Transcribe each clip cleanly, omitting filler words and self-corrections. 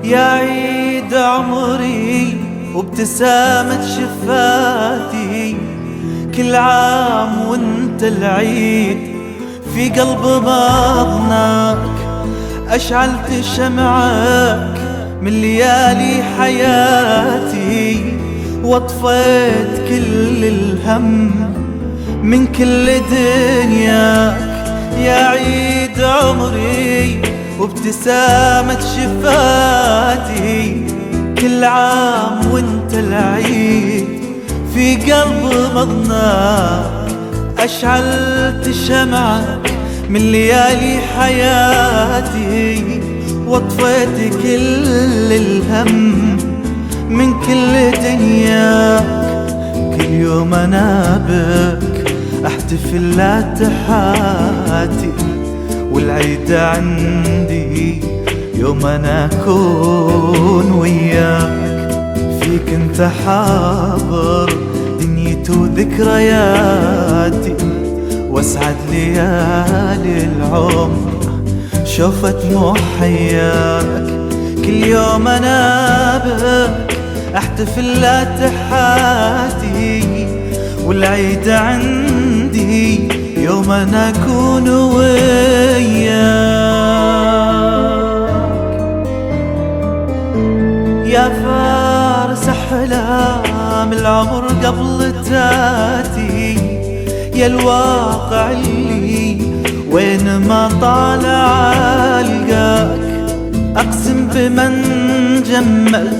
يا عيد عمري وابتسامة شفاتي، كل عام وانت العيد في قلب ماضناك. أشعلت شمعك من ليالي حياتي، واطفيت كل الهم من كل دنياك. يا عيد عمري وابتسامة شفاتي، كل عام وانت العيد في قلب مضناك. أشعلت شمعك من ليالي حياتي، واطفيت كل الهم من كل دنياك. كل يوم أنا بك أحتفل لا تحاتي، والعيد عندي يوم أنا أكون وياك. فيك انت حاضر دنيتي وذكرياتي، واسعد ليالي العمر شوفت محياك. كل يوم أنا بك أحتفل لا تحاتي، والعيد عندي يوم أنا أكون وياك. يا فارس أحلام العمر قبل تاتي، يا الواقع اللي وين ما طالع ألقاك. أقسم بمن جمل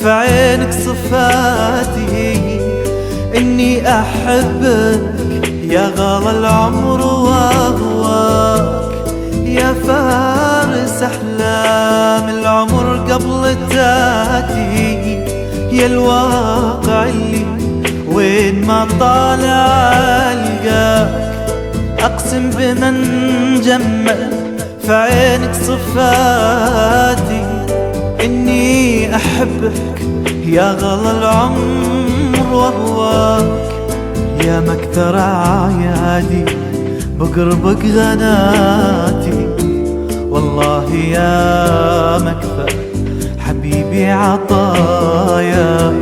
في عينك صفاتي، إني أحبك يا غالى العمر وأهواك. يا فارس أحلام العمر قبل تاتي، يا الواقع اللي وين ما طالع ألقاك. أقسم بمن جمل في عينك صفاتي، إني أحبك يا غالى العمر وأهواك. يا مكثر أعيادي بقربك غناتي، والله يا مكثر حبيبي عطاياك.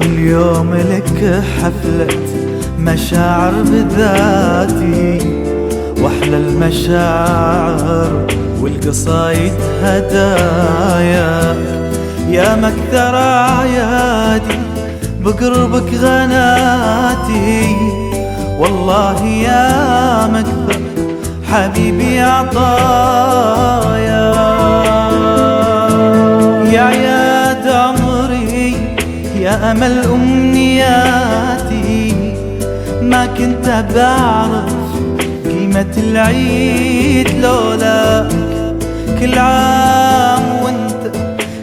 واليوم لك حفلة مشاعر بذاتي، واحلى المشاعر والقصايد هداياك. يا مكثر أعيادي بقربك غناتي، والله يا مكثر حبيبي عطايا. يا عياد عمري يا أمل أمنياتي، ما كنت بعرف قيمة العيد لولاك. كل عام وانت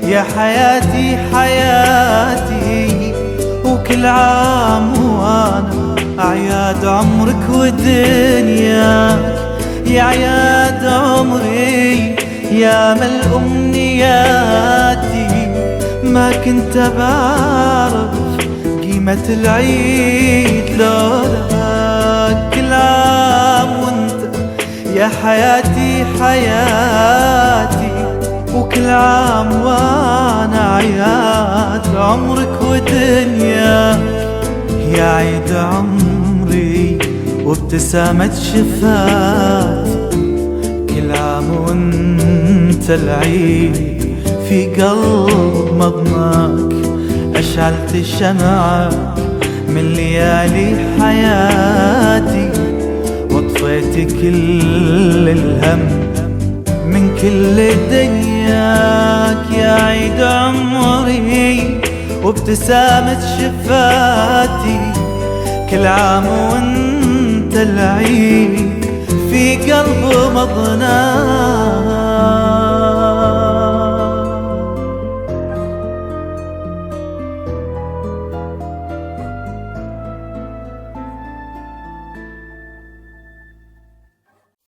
يا حياتي حياتي، وكل عام وانا أعياد عمرك ودنياك. يا عياد عمري يا مل أمنياتي، ما كنت بعرف قيمة العيد لولاك. كل عام وانت يا حياتي حياتي، وكل عام وانا أعياد عمرك ودنياك. يا عيد عمري وابتسامة شفاتي، كل عام وانت العيد في قلب مضناك. أشعلت الشمعة من ليالي حياتي، واطفيت كل الهم من كل دنياك. يا عيد عمري وابتسامة شفاتي، كل عام وانت العيد في قلب مضناك.